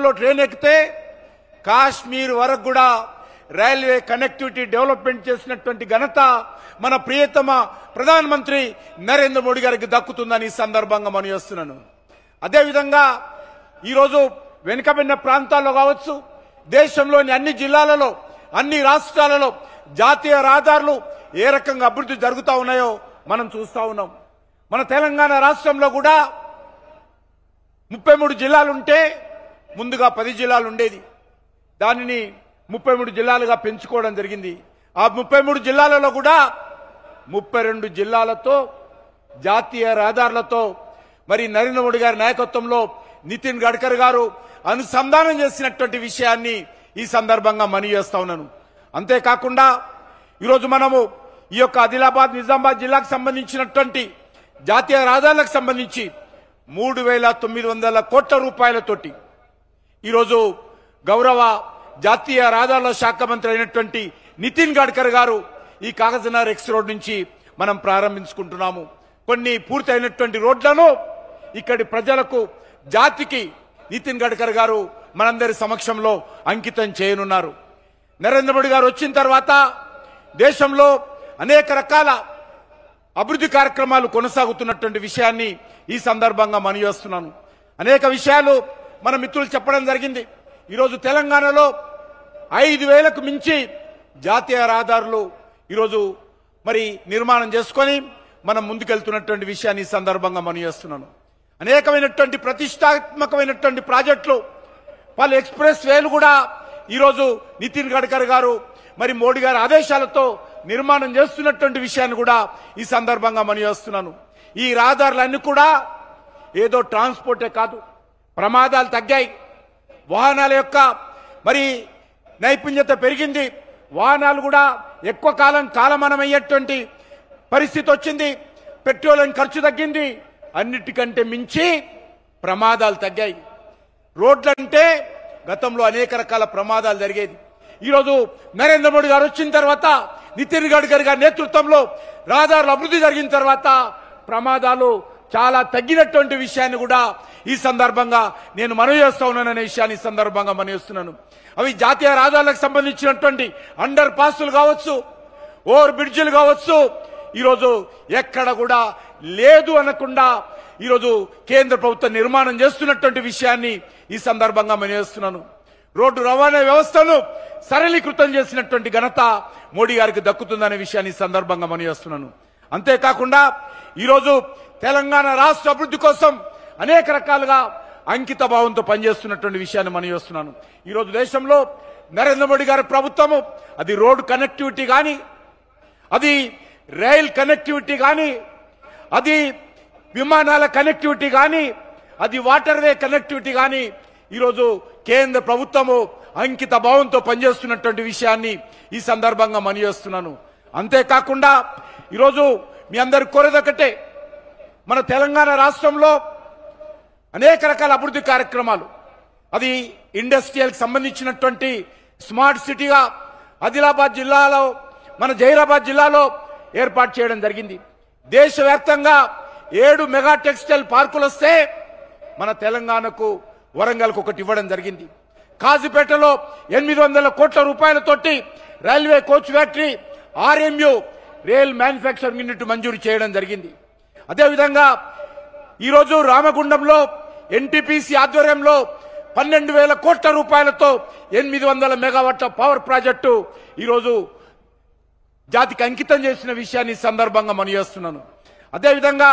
లో ట్రైన్ ఎక్కితే కాశ్మీర్ వరకు కూడా రైల్వే కనెక్టివిటీ డెవలప్మెంట్ చేసినటువంటి ఘనత మన ప్రియతమ ప్రధానమంత్రి నరేంద్ర మోడీ గారికి దక్కుతుందని ఈ సందర్భంగా మనం చేస్తున్నాను. అదేవిధంగా ఈరోజు వెనుకబడిన ప్రాంతాల్లో కావచ్చు, దేశంలోని అన్ని జిల్లాలలో, అన్ని రాష్ట్రాలలో జాతీయ రహదారులు ఏ రకంగా అభివృద్ధి జరుగుతూ ఉన్నాయో మనం చూస్తూ ఉన్నాం. మన తెలంగాణ రాష్ట్రంలో కూడా 33 జిల్లాలుంటే ముందుగా 10 జిల్లాలు ఉండేది. దానిని 33 జిల్లాలుగా పెంచుకోవడం జరిగింది. ఆ 33 జిల్లాలలో కూడా 32 జిల్లాలతో జాతీయ రహదారులతో మరి నరేంద్ర మోడీ గారి నాయకత్వంలో నితిన్ గడ్కరీ గారు అనుసంధానం చేసినటువంటి విషయాన్ని ఈ సందర్భంగా మనవి చేస్తా ఉన్నాను. అంతేకాకుండా ఈరోజు మనము ఈ యొక్క ఆదిలాబాద్ నిజామాబాద్ జిల్లాకు సంబంధించినటువంటి జాతీయ రహదారులకు సంబంధించి 3,900 కోట్ల రూపాయలతోటి ఈరోజు గౌరవ జాతీయ రహదారుల శాఖ మంత్రి అయినటువంటి నితిన్ గడ్కరీ గారు ఈ కాగజ్నగర్ ఎక్స్ రోడ్ నుంచి మనం ప్రారంభించుకుంటున్నాము. కొన్ని పూర్తయినటువంటి రోడ్లను ఇక్కడి ప్రజలకు, జాతికి నితిన్ గడ్కరీ గారు మనందరి సమక్షంలో అంకితం చేయనున్నారు. నరేంద్ర మోడీ గారు వచ్చిన తర్వాత దేశంలో అనేక రకాల అభివృద్ధి కార్యక్రమాలు కొనసాగుతున్నటువంటి విషయాన్ని ఈ సందర్భంగా మనవి చేస్తున్నాను. అనేక విషయాలు మన మిత్రులు చెప్పడం జరిగింది. ఈరోజు తెలంగాణలో 5,000కు మించి జాతీయ రహదారులు ఈరోజు మరి నిర్మాణం చేసుకొని మనం ముందుకెళ్తున్నటువంటి విషయాన్ని ఈ సందర్భంగా మనవి చేస్తున్నాను. అనేకమైనటువంటి ప్రతిష్టాత్మకమైనటువంటి ప్రాజెక్టులు, పలు ఎక్స్ప్రెస్ వేలు కూడా ఈరోజు నితిన్ గడ్కరీ గారు మరి మోడీ గారి ఆదేశాలతో నిర్మాణం చేస్తున్నటువంటి విషయాన్ని కూడా ఈ సందర్భంగా మనవి చేస్తున్నాను. ఈ రహదారులన్నీ కూడా ఏదో ట్రాన్స్పోర్టే కాదు, ప్రమాదాలు తగ్గాయి, వాహనాల యొక్క మరి నైపుణ్యత పెరిగింది, వాహనాలు కూడా ఎక్కువ కాలం కాలమానం అయ్యేటువంటి పరిస్థితి వచ్చింది, పెట్రోల్ ఖర్చు తగ్గింది, అన్నిటికంటే మించి ప్రమాదాలు తగ్గాయి. రోడ్లంటే గతంలో అనేక రకాల ప్రమాదాలు జరిగేది. ఈరోజు నరేంద్ర మోడీ గారు వచ్చిన తర్వాత, నితిన్ గడ్కరీ గారి నేతృత్వంలో రహదారుల అభివృద్ధి జరిగిన తర్వాత ప్రమాదాలు చాలా తగ్గినటువంటి విషయాన్ని కూడా ఈ సందర్భంగా నేను మనవి చేస్తా ఉన్నాననే విషయాన్ని ఈ సందర్భంగా మనవి చేస్తున్నాను. అవి జాతీయ రహదారులకు సంబంధించినటువంటి అండర్ పాస్లు కావచ్చు, ఓవర్ బ్రిడ్జిలు కావచ్చు, ఈరోజు ఎక్కడ కూడా లేదు అనకుండా ఈరోజు కేంద్ర ప్రభుత్వం నిర్మాణం చేస్తున్నటువంటి విషయాన్ని ఈ సందర్భంగా మనవి చేస్తున్నాను. రోడ్డు రవాణా వ్యవస్థను సరళీకృతం చేసినటువంటి ఘనత మోడీ గారికి దక్కుతుందనే విషయాన్ని ఈ సందర్భంగా మనవి చేస్తున్నాను. అంతేకాకుండా ఈరోజు తెలంగాణ రాష్ట్ర అభివృద్ధి కోసం అనేక రకాలుగా అంకిత భావంతో పనిచేస్తున్నటువంటి విషయాన్ని మనవి చేస్తున్నాను. ఈరోజు దేశంలో నరేంద్ర మోడీ గారి ప్రభుత్వము అది రోడ్ కనెక్టివిటీ కానీ, అది రైల్ కనెక్టివిటీ కానీ, అది విమానాల కనెక్టివిటీ కానీ, అది వాటర్ వే కనెక్టివిటీ కానీ ఈరోజు కేంద్ర ప్రభుత్వము అంకిత భావంతో పనిచేస్తున్నటువంటి విషయాన్ని ఈ సందర్భంగా మనవి చేస్తున్నాను. అంతేకాకుండా ఈరోజు మీ అందరి కోరేదొకటే, మన తెలంగాణ రాష్ట్రంలో అనేక రకాల అభివృద్ధి కార్యక్రమాలు, అది ఇండస్ట్రియల్కి సంబంధించినటువంటి స్మార్ట్ సిటీగా ఆదిలాబాద్ జిల్లాలో, మన జైరాబాద్ జిల్లాలో ఏర్పాటు చేయడం జరిగింది. దేశవ్యాప్తంగా 7 మెగా టెక్స్టైల్ పార్కులు వస్తే మన తెలంగాణకు వరంగల్కు ఒకటి ఇవ్వడం జరిగింది. కాజీపేటలో 800 కోట్ల రూపాయలతోటి railway coach factory, RMU rail manufacturing unit మంజూరు చేయడం జరిగింది. అదేవిధంగా ఈరోజు రామగుండంలో NTPC ఆధ్వర్యంలో 12,000 కోట్ల రూపాయలతో 800 మెగావాట్ల పవర్ ప్రాజెక్టు ఈరోజు జాతికి అంకితం చేసిన విషయాన్ని సందర్భంగా మనవి చేస్తున్నాను. అదేవిధంగా